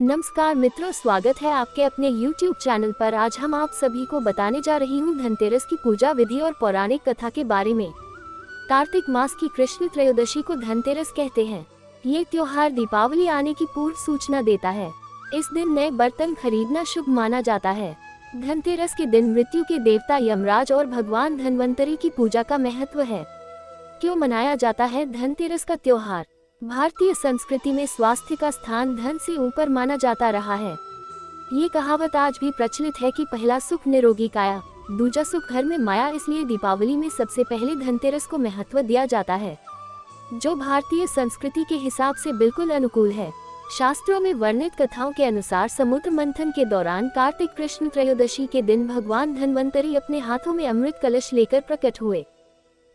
नमस्कार मित्रों, स्वागत है आपके अपने YouTube चैनल पर। आज हम आप सभी को बताने जा रही हूँ धनतेरस की पूजा विधि और पौराणिक कथा के बारे में। कार्तिक मास की कृष्ण त्रयोदशी को धनतेरस कहते हैं। ये त्योहार दीपावली आने की पूर्व सूचना देता है। इस दिन नए बर्तन खरीदना शुभ माना जाता है। धनतेरस के दिन मृत्यु के देवता यमराज और भगवान धन्वंतरी की पूजा का महत्व है। क्यों मनाया जाता है धनतेरस का त्योहार? भारतीय संस्कृति में स्वास्थ्य का स्थान धन से ऊपर माना जाता रहा है। ये कहावत आज भी प्रचलित है कि पहला सुख निरोगी काया, दूजा सुख घर में माया। इसलिए दीपावली में सबसे पहले धनतेरस को महत्व दिया जाता है, जो भारतीय संस्कृति के हिसाब से बिल्कुल अनुकूल है। शास्त्रों में वर्णित कथाओं के अनुसार समुद्र मंथन के दौरान कार्तिक कृष्ण त्रयोदशी के दिन भगवान धन्वंतरी अपने हाथों में अमृत कलश लेकर प्रकट हुए।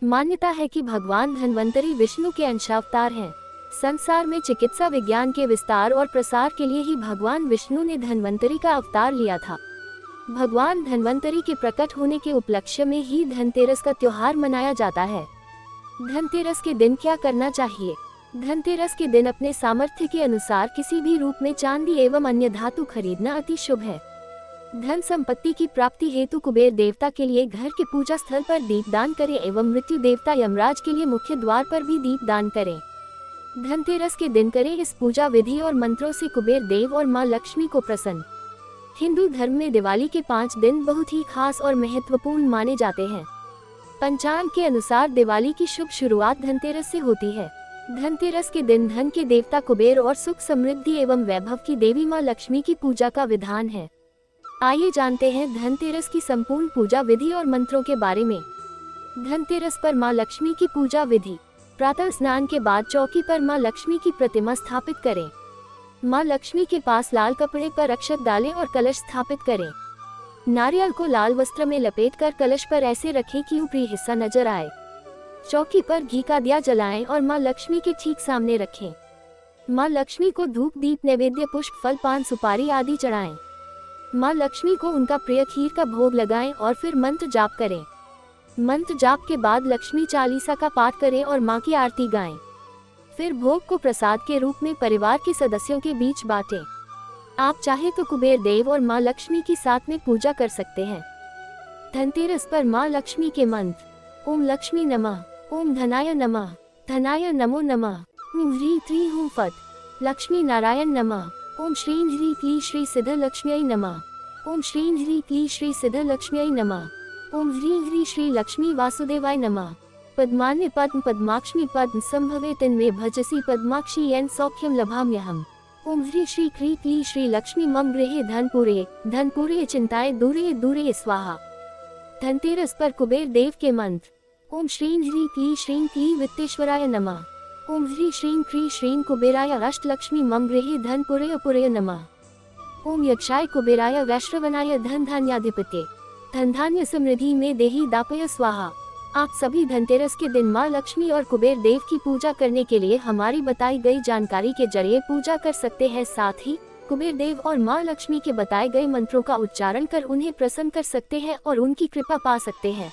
मान्यता है कि भगवान धन्वंतरी विष्णु के अंशावतार हैं। संसार में चिकित्सा विज्ञान के विस्तार और प्रसार के लिए ही भगवान विष्णु ने धन्वंतरी का अवतार लिया था। भगवान धन्वंतरी के प्रकट होने के उपलक्ष्य में ही धनतेरस का त्योहार मनाया जाता है। धनतेरस के दिन क्या करना चाहिए? धनतेरस के दिन अपने सामर्थ्य के अनुसार किसी भी रूप में चांदी एवं अन्य धातु खरीदना अति शुभ है। धन संपत्ति की प्राप्ति हेतु कुबेर देवता के लिए घर के पूजा स्थल पर दीप दान करें एवं मृत्यु देवता यमराज के लिए मुख्य द्वार पर भी दीप दान करें। धनतेरस के दिन करें इस पूजा विधि और मंत्रों से कुबेर देव और मां लक्ष्मी को प्रसन्न। हिंदू धर्म में दिवाली के 5 दिन बहुत ही खास और महत्वपूर्ण माने जाते हैं। पंचांग के अनुसार दिवाली की शुभ शुरुआत धनतेरस से होती है। धनतेरस के दिन धन के देवता कुबेर और सुख समृद्धि एवं वैभव की देवी मां लक्ष्मी की पूजा का विधान है। आइए जानते हैं धनतेरस की संपूर्ण पूजा विधि और मंत्रों के बारे में। धनतेरस पर मां लक्ष्मी की पूजा विधि। प्रातः स्नान के बाद चौकी पर मां लक्ष्मी की प्रतिमा स्थापित करें। मां लक्ष्मी के पास लाल कपड़े पर अक्षत डालें और कलश स्थापित करें। नारियल को लाल वस्त्र में लपेटकर कलश पर ऐसे रखें कि ऊपरी हिस्सा नजर आए। चौकी पर घी का दिया जलाएं और मां लक्ष्मी के ठीक सामने रखें। मां लक्ष्मी को धूप दीप नैवेद्य पुष्प फल पान सुपारी आदि चढ़ाएं। मां लक्ष्मी को उनका प्रिय खीर का भोग लगाएं और फिर मंत्र जाप करें। मंत्र जाप के बाद लक्ष्मी चालीसा का पाठ करें और मां की आरती गाएं। फिर भोग को प्रसाद के रूप में परिवार के सदस्यों के बीच बांटें। आप चाहे तो कुबेर देव और मां लक्ष्मी की साथ में पूजा कर सकते हैं। धनतेरस पर मां लक्ष्मी के मंत्र: ओम लक्ष्मी नमः, ओम धनाय नमः, धनाय नमो नमः, ओम ह्री त्रि हूं फट, लक्ष्मी नारायण नमः, ओम श्रीं ह्री क्ली श्री सिद्ध लक्ष्म्यै नमः, ओम श्रीं ह्री क्ली श्री सिद्ध लक्ष्म्यै नमः, ओम ह्रीं ह्री श्री लक्ष्मी वासुदेवाय नमः। पद्मान्य पद्म पद्माक्ष्मी पद्म संभवे तन्मे भजसी पद्माक्षी येन सौख्यम लभाम्यहम्। ओम ह्री श्री क्ली क्ली श्री लक्ष्मी मम गृहे धनपुरे चिंताए दूरे दूरे स्वाहा। धनतेरस पर कुबेर देव के मंत्र: ओम श्रीं ह्री क्ली वित्तेश्वराय नमः, ओम ह्री श्रीं क्री श्रीं कुबेराय अष्टलक्ष्मी मम गृहे धनपुरे नमः, ओम यक्षाय कुबेराय वैश्रवणाय धन धान्याधिपते धन धान्य समृद्धि में देही दापय स्वाहा। आप सभी धनतेरस के दिन मां लक्ष्मी और कुबेर देव की पूजा करने के लिए हमारी बताई गई जानकारी के जरिए पूजा कर सकते हैं। साथ ही कुबेर देव और मां लक्ष्मी के बताए गए मंत्रों का उच्चारण कर उन्हें प्रसन्न कर सकते हैं और उनकी कृपा पा सकते हैं।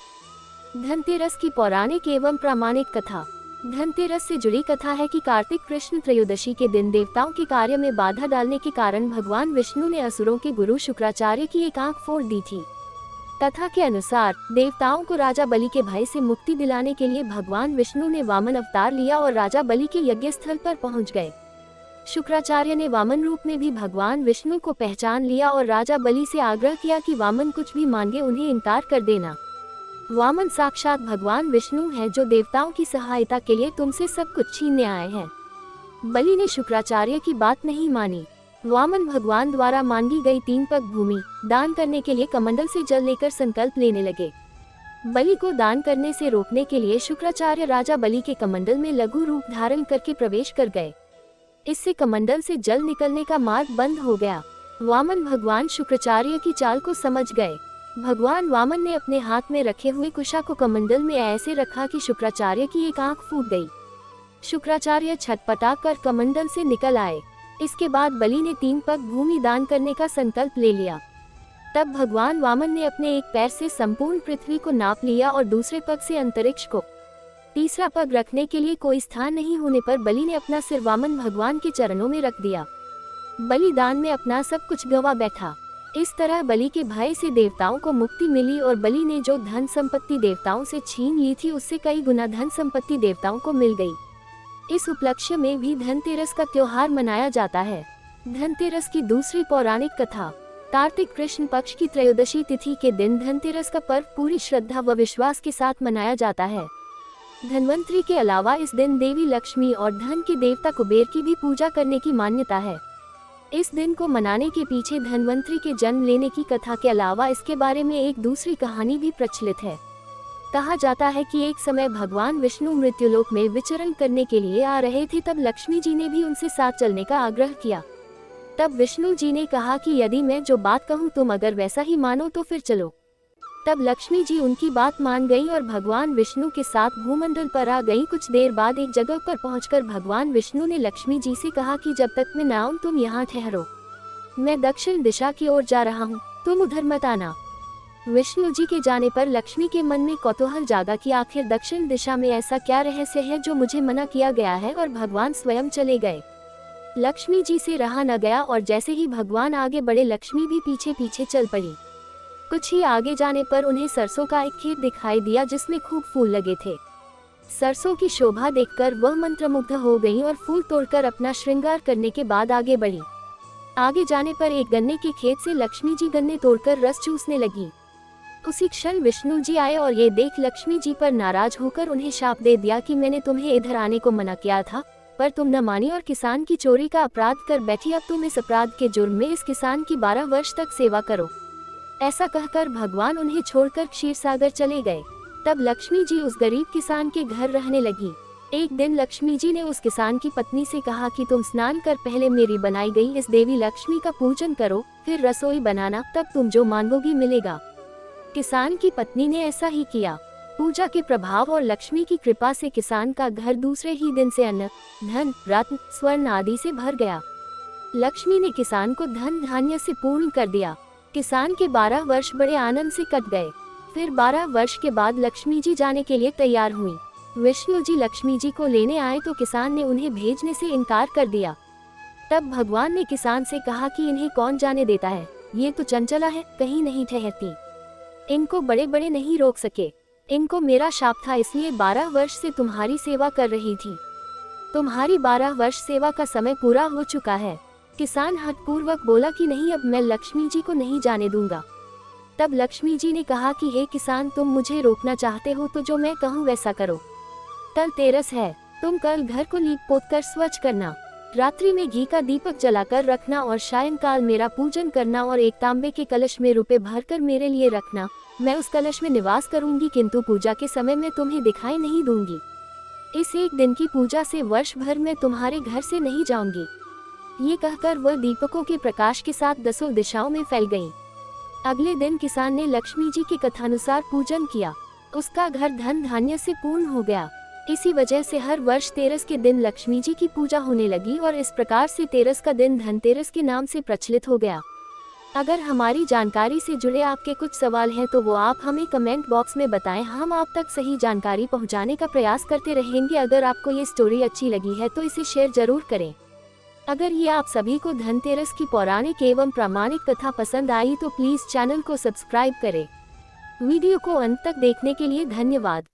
धनतेरस की पौराणिक एवं प्रामाणिक कथा। धनतेरस से जुड़ी कथा है कि कार्तिक कृष्ण त्रयोदशी के दिन देवताओं के कार्य में बाधा डालने के कारण भगवान विष्णु ने असुरों के गुरु शुक्राचार्य की एक आंख फोड़ दी थी। कथा के अनुसार देवताओं को राजा बलि के भय से मुक्ति दिलाने के लिए भगवान विष्णु ने वामन अवतार लिया और राजा बलि के यज्ञ स्थल पर पहुंच गए। शुक्राचार्य ने वामन रूप में भी भगवान विष्णु को पहचान लिया और राजा बलि से आग्रह किया कि वामन कुछ भी मांगे उन्हें इनकार कर देना। वामन साक्षात भगवान विष्णु है, जो देवताओं की सहायता के लिए तुमसे सब कुछ छीनने आए हैं। बलि ने शुक्राचार्य की बात नहीं मानी। वामन भगवान द्वारा मांगी गई 3 पग भूमि दान करने के लिए कमंडल से जल लेकर संकल्प लेने लगे। बलि को दान करने से रोकने के लिए शुक्राचार्य राजा बलि के कमंडल में लघु रूप धारण करके प्रवेश कर गए। इससे कमंडल से जल निकलने का मार्ग बंद हो गया। वामन भगवान शुक्राचार्य की चाल को समझ गए। भगवान वामन ने अपने हाथ में रखे हुए कुशा को कमंडल में ऐसे रखा कि शुक्राचार्य की एक आंख फूट गई। शुक्राचार्य छटपटा कर कमंडल से निकल आए। इसके बाद बलि ने 3 पग भूमि दान करने का संकल्प ले लिया। तब भगवान वामन ने अपने एक पैर से संपूर्ण पृथ्वी को नाप लिया और दूसरे पग से अंतरिक्ष को। तीसरा पग रखने के लिए कोई स्थान नहीं होने पर बलि ने अपना सिर वामन भगवान के चरणों में रख दिया। बलिदान में अपना सब कुछ गंवा बैठा। इस तरह बलि के भय से देवताओं को मुक्ति मिली और बलि ने जो धन संपत्ति देवताओं से छीन ली थी उससे कई गुना धन संपत्ति देवताओं को मिल गई। इस उपलक्ष्य में भी धनतेरस का त्योहार मनाया जाता है। धनतेरस की दूसरी पौराणिक कथा। कार्तिक कृष्ण पक्ष की त्रयोदशी तिथि के दिन धनतेरस का पर्व पूरी श्रद्धा व विश्वास के साथ मनाया जाता है। धन्वंतरी के अलावा इस दिन देवी लक्ष्मी और धन के देवता कुबेर की भी पूजा करने की मान्यता है। इस दिन को मनाने के पीछे धन्वंतरी के जन्म लेने की कथा के अलावा इसके बारे में एक दूसरी कहानी भी प्रचलित है। कहा जाता है कि एक समय भगवान विष्णु मृत्युलोक में विचरण करने के लिए आ रहे थे, तब लक्ष्मी जी ने भी उनसे साथ चलने का आग्रह किया। तब विष्णु जी ने कहा कि यदि मैं जो बात कहूँ तुम अगर वैसा ही मानो तो फिर चलो। तब लक्ष्मी जी उनकी बात मान गईं और भगवान विष्णु के साथ भूमंडल पर आ गईं। कुछ देर बाद एक जगह पर पहुंचकर भगवान विष्णु ने लक्ष्मी जी से कहा कि जब तक मैं न आऊं तुम यहाँ ठहरो, मैं दक्षिण दिशा की ओर जा रहा हूँ, तुम उधर मत आना। विष्णु जी के जाने पर लक्ष्मी के मन में कौतूहल जागा कि आखिर दक्षिण दिशा में ऐसा क्या रहस्य है जो मुझे मना किया गया है, और भगवान स्वयं चले गए। लक्ष्मी जी से रहा न गया और जैसे ही भगवान आगे बढ़े लक्ष्मी भी पीछे पीछे चल पड़ी। कुछ ही आगे जाने पर उन्हें सरसों का एक खेत दिखाई दिया जिसमें खूब फूल लगे थे। सरसों की शोभा देखकर वह मंत्रमुग्ध हो गईं और फूल तोड़कर अपना श्रृंगार करने के बाद आगे बढ़ी। आगे जाने पर एक गन्ने के खेत से लक्ष्मी जी गन्ने तोड़कर रस चूसने लगी। उसी क्षण विष्णु जी आए और ये देख लक्ष्मी जी पर नाराज होकर उन्हें शाप दे दिया कि मैंने तुम्हें इधर आने को मना किया था, पर तुम न मानी और किसान की चोरी का अपराध कर बैठी। अब तुम इस अपराध के जुर्म में इस किसान की 12 वर्ष तक सेवा करो। ऐसा कहकर भगवान उन्हें छोड़कर क्षीरसागर चले गए। तब लक्ष्मी जी उस गरीब किसान के घर रहने लगी। एक दिन लक्ष्मी जी ने उस किसान की पत्नी से कहा कि तुम स्नान कर पहले मेरी बनाई गई इस देवी लक्ष्मी का पूजन करो, फिर रसोई बनाना, तब तुम जो मांगोगी मिलेगा। किसान की पत्नी ने ऐसा ही किया। पूजा के प्रभाव और लक्ष्मी की कृपा से किसान का घर दूसरे ही दिन से अन्न, धन, रत्न, स्वर्ण आदि से भर गया। लक्ष्मी ने किसान को धन धान्य से पूर्ण कर दिया। किसान के 12 वर्ष बड़े आनंद से कट गए। फिर 12 वर्ष के बाद लक्ष्मी जी जाने के लिए तैयार हुई। विष्णु जी लक्ष्मी जी को लेने आए तो किसान ने उन्हें भेजने से इनकार कर दिया। तब भगवान ने किसान से कहा कि इन्हें कौन जाने देता है, ये तो चंचला है, कहीं नहीं ठहरती। इनको बड़े बड़े नहीं रोक सके। इनको मेरा शाप था, इसलिए 12 वर्ष से तुम्हारी सेवा कर रही थी। तुम्हारी 12 वर्ष सेवा का समय पूरा हो चुका है। किसान हठपूर्वक बोला कि नहीं, अब मैं लक्ष्मी जी को नहीं जाने दूंगा। तब लक्ष्मी जी ने कहा कि हे किसान, तुम मुझे रोकना चाहते हो तो जो मैं कहूँ वैसा करो। कल तेरस है, तुम कल घर को लीप पोत कर स्वच्छ करना, रात्रि में घी का दीपक जलाकर रखना और सायंकाल मेरा पूजन करना और एक तांबे के कलश में रुपए भरकर मेरे लिए रखना। मैं उस कलश में निवास करूंगी, किंतु पूजा के समय में तुम्हें दिखाई नहीं दूंगी। इस एक दिन की पूजा से वर्ष भर में तुम्हारे घर से नहीं जाऊंगी। ये कहकर वह दीपकों के प्रकाश के साथ 10 दिशाओं में फैल गईं। अगले दिन किसान ने लक्ष्मी जी के कथानुसार पूजन किया। उसका घर धन धान्य से पूर्ण हो गया। इसी वजह से हर वर्ष तेरस के दिन लक्ष्मी जी की पूजा होने लगी और इस प्रकार से तेरस का दिन धनतेरस के नाम से प्रचलित हो गया। अगर हमारी जानकारी से जुड़े आपके कुछ सवाल हैं तो वो आप हमें कमेंट बॉक्स में बताएं। हम आप तक सही जानकारी पहुंचाने का प्रयास करते रहेंगे। अगर आपको ये स्टोरी अच्छी लगी है तो इसे शेयर जरूर करें। अगर ये आप सभी को धनतेरस की पौराणिक एवं प्रामाणिक कथा पसंद आई तो प्लीज चैनल को सब्सक्राइब करें। वीडियो को अंत तक देखने के लिए धन्यवाद।